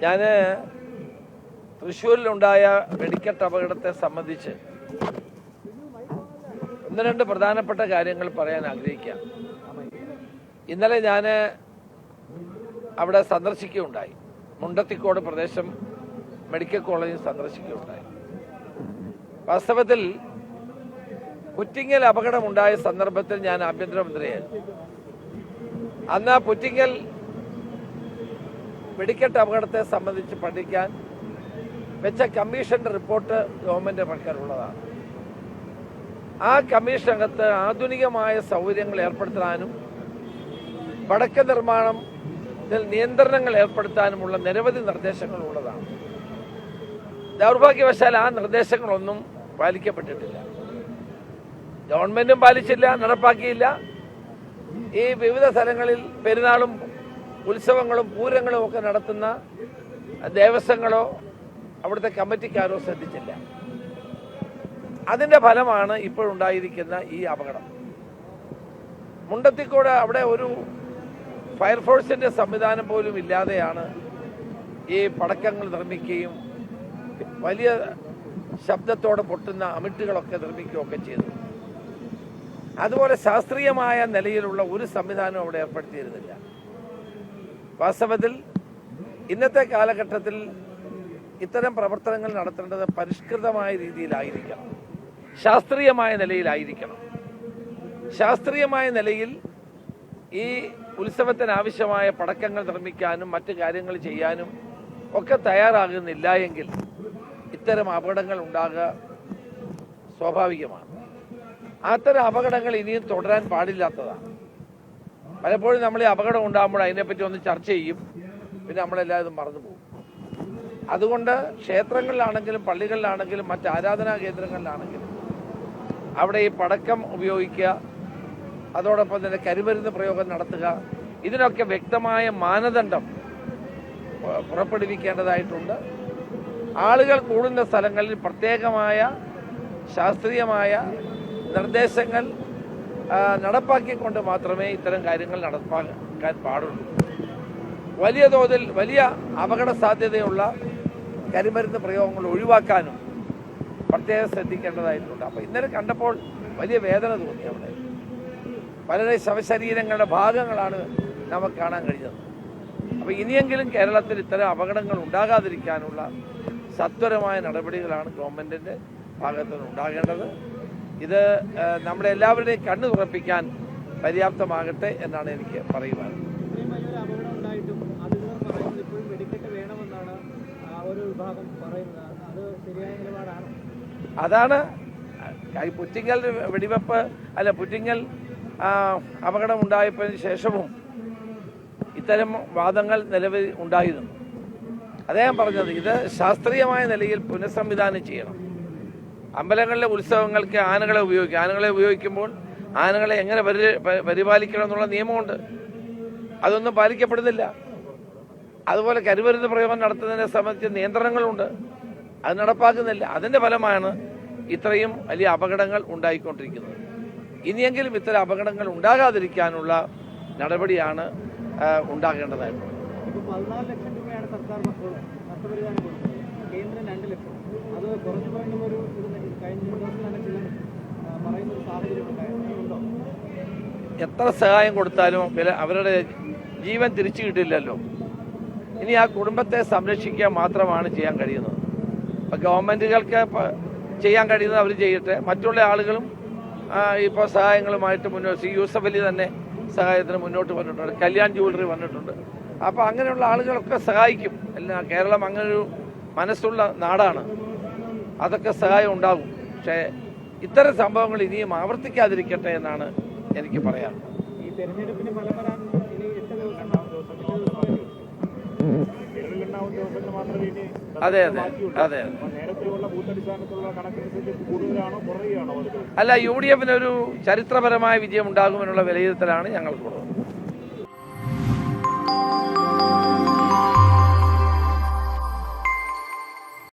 ഞാൻ തൃശ്ശൂരിലുണ്ടായ വെടിക്കെട്ട് അപകടത്തെ സംബന്ധിച്ച് ഒന്ന് രണ്ട് പ്രധാനപ്പെട്ട കാര്യങ്ങൾ പറയാൻ ആഗ്രഹിക്കാം. ഇന്നലെ ഞാൻ അവിടെ സന്ദർശിക്കുകയുണ്ടായി. മുണ്ടത്തിക്കോട് പ്രദേശം മെഡിക്കൽ കോളേജിൽ സന്ദർശിക്കുകയുണ്ടായി. വാസ്തവത്തിൽ പുറ്റിങ്ങൽ അപകടമുണ്ടായ സന്ദർഭത്തിൽ ഞാൻ ആഭ്യന്തരമന്ത്രിയായിരുന്നു. അന്ന് ആ പുറ്റിങ്ങൽ വെടിക്കെട്ട് അപകടത്തെ സംബന്ധിച്ച് പഠിക്കാൻ വെച്ച കമ്മീഷന്റെ റിപ്പോർട്ട് ഗവൺമെന്റ് പ്രകാരമുള്ളതാണ്. ആ കമ്മീഷനകത്ത് ആധുനികമായ സൗകര്യങ്ങൾ ഏർപ്പെടുത്താനും പടക്ക നിർമ്മാണത്തിൽ നിയന്ത്രണങ്ങൾ ഏർപ്പെടുത്താനുമുള്ള നിരവധി നിർദ്ദേശങ്ങൾ ഉള്ളതാണ്. ദൗർഭാഗ്യവശാൽ ആ നിർദ്ദേശങ്ങളൊന്നും പാലിക്കപ്പെട്ടിട്ടില്ല. ഗവൺമെന്റും പാലിച്ചില്ല, നടപ്പാക്കിയില്ല. ഈ വിവിധ സ്ഥലങ്ങളിൽ പെരുന്നാളും ഉത്സവങ്ങളും പൂരങ്ങളും ഒക്കെ നടത്തുന്ന ദേവസ്വങ്ങളോ അവിടുത്തെ കമ്മിറ്റിക്കാരോ ശ്രദ്ധിച്ചില്ല. അതിന്റെ ഫലമാണ് ഇപ്പോഴുണ്ടായിരിക്കുന്ന ഈ അപകടം. മുണ്ടത്തിക്കോട് അവിടെ ഒരു ഫയർഫോഴ്സിന്റെ സംവിധാനം പോലും ഇല്ലാതെയാണ് ഈ പടക്കങ്ങൾ നിർമ്മിക്കുകയും വലിയ ശബ്ദത്തോടെ പൊട്ടുന്ന അമിട്ടുകളൊക്കെ നിർമ്മിക്കുകയൊക്കെ ചെയ്തു. അതുപോലെ ശാസ്ത്രീയമായ നിലയിലുള്ള ഒരു സംവിധാനവും അവിടെ ഏർപ്പെടുത്തിയിരുന്നില്ല. വാസ്തവത്തിൽ ഇന്നത്തെ കാലഘട്ടത്തിൽ ഇത്തരം പ്രവർത്തനങ്ങൾ നടത്തേണ്ടത് പരിഷ്കൃതമായ രീതിയിലായിരിക്കണം, ശാസ്ത്രീയമായ നിലയിലായിരിക്കണം. ശാസ്ത്രീയമായ നിലയിൽ ഈ ഉത്സവത്തിന് ആവശ്യമായ പടക്കങ്ങൾ നിർമ്മിക്കാനും മറ്റു കാര്യങ്ങൾ ചെയ്യാനും ഒക്കെ തയ്യാറാകുന്നില്ല എങ്കിൽ ഇത്തരം അപകടങ്ങൾ ഉണ്ടാകുക സ്വാഭാവികമാണ്. അത്തരം അപകടങ്ങൾ ഇനിയും തുടരാൻ പാടില്ലാത്തതാണ്. പലപ്പോഴും നമ്മൾ ഈ അപകടം ഉണ്ടാകുമ്പോൾ അതിനെപ്പറ്റി ഒന്ന് ചർച്ച ചെയ്യും, പിന്നെ നമ്മളെല്ലാവരും മറന്നു പോകും. അതുകൊണ്ട് ക്ഷേത്രങ്ങളിലാണെങ്കിലും പള്ളികളിലാണെങ്കിലും മറ്റ് ആരാധനാ കേന്ദ്രങ്ങളിലാണെങ്കിലും അവിടെ ഈ പടക്കം ഉപയോഗിക്കുക, അതോടൊപ്പം തന്നെ കരിമരുന്ന് പ്രയോഗം നടത്തുക, ഇതിനൊക്കെ വ്യക്തമായ മാനദണ്ഡം പുറപ്പെടുവിക്കേണ്ടതായിട്ടുണ്ട്. ആളുകൾ കൂടുന്ന സ്ഥലങ്ങളിൽ പ്രത്യേകമായ ശാസ്ത്രീയമായ നിർദ്ദേശങ്ങൾ നടപ്പാക്കിക്കൊണ്ട് മാത്രമേ ഇത്തരം കാര്യങ്ങൾ നടപ്പാക്കാൻ പാടുള്ളൂ. വലിയ തോതിൽ വലിയ അപകട സാധ്യതയുള്ള കരിമരുന്ന് പ്രയോഗങ്ങൾ ഒഴിവാക്കാനും പ്രത്യേകം ശ്രദ്ധിക്കേണ്ടതായിട്ടുണ്ട്. അപ്പോൾ ഇന്നലെ കണ്ടപ്പോൾ വലിയ വേദന തോന്നി. അവിടെ പലരെ ശവശരീരങ്ങളുടെ ഭാഗങ്ങളാണ് നമുക്ക് കാണാൻ കഴിഞ്ഞത്. അപ്പോൾ ഇനിയെങ്കിലും കേരളത്തിൽ ഇത്തരം അപകടങ്ങൾ ഉണ്ടാകാതിരിക്കാനുള്ള സത്വരമായ നടപടികളാണ് ഗവൺമെന്റിന്റെ ഭാഗത്തുനിന്ന് ഉണ്ടാകേണ്ടത്. ഇത് നമ്മുടെ എല്ലാവരുടെയും കണ്ണു തുറപ്പിക്കാൻ പര്യാപ്തമാകട്ടെ എന്നാണ് എനിക്ക് പറയുവാൻ. അതാണ് പുറ്റിങ്ങൽ വെടിവെപ്പ് പുറ്റിങ്ങൽ അപകടം ഉണ്ടായതിനു ശേഷവും ഇത്തരം വാദങ്ങൾ നിലവിൽ ഉണ്ടായിരുന്നു. അദ്ദേഹം പറഞ്ഞത് ഇത് ശാസ്ത്രീയമായ നിലയിൽ പുനഃസംവിധാനം ചെയ്യണം. അമ്പലങ്ങളിലെ ഉത്സവങ്ങൾക്ക് ആനകളെ ഉപയോഗിക്കുമ്പോൾ ആനകളെ എങ്ങനെ പരിപാലിക്കണം എന്നുള്ള നിയമമുണ്ട്. അതൊന്നും പാലിക്കപ്പെടുന്നില്ല. അതുപോലെ കരിമരുന്ന് പ്രയോഗം നടത്തുന്നതിനെ സംബന്ധിച്ച് നിയന്ത്രണങ്ങളുണ്ട്, അത് നടപ്പാക്കുന്നില്ല. അതിന്റെ ഫലമാണ് ഇത്രയും വലിയ അപകടങ്ങൾ ഉണ്ടായിക്കൊണ്ടിരിക്കുന്നത്. ഇനിയെങ്കിലും ഇത്തരം അപകടങ്ങൾ ഉണ്ടാകാതിരിക്കാനുള്ള നടപടിയാണ് ഉണ്ടാകേണ്ടതായിട്ടുള്ളത്. എത്ര സഹായം കൊടുത്താലും അവരുടെ ജീവൻ തിരിച്ചു കിട്ടില്ലല്ലോ. ഇനി ആ കുടുംബത്തെ സംരക്ഷിക്കുക മാത്രമാണ് ചെയ്യാൻ കഴിയുന്നത്. അപ്പം ഗവൺമെന്റുകൾക്ക് ചെയ്യാൻ കഴിയുന്നത് അവർ ചെയ്യട്ടെ. മറ്റുള്ള ആളുകളും ഇപ്പോൾ സഹായങ്ങളുമായിട്ട് മുന്നോട്ട് യൂസഫ് അലി തന്നെ സഹായത്തിന് മുന്നോട്ട് വന്നിട്ടുണ്ട്, കല്യാൺ ജുവലറി വന്നിട്ടുണ്ട്. അപ്പോൾ അങ്ങനെയുള്ള ആളുകളൊക്കെ സഹായിക്കും. എല്ലാം കേരളം അങ്ങനൊരു മനസ്സുള്ള നാടാണ്, അതൊക്കെ സഹായം ഉണ്ടാകും. പക്ഷേ ഇത്തരം സംഭവങ്ങൾ ഇനിയും ആവർത്തിക്കാതിരിക്കട്ടെ എന്നാണ് എനിക്ക് പറയാനുള്ളത്. അതെ അതെ അതെ അല്ല, UDF-ന് ഒരു ചരിത്രപരമായ വിജയം ഉണ്ടാകുമെന്നുള്ള വിലയിരുത്തലാണ് ഞങ്ങൾക്കുള്ളത്.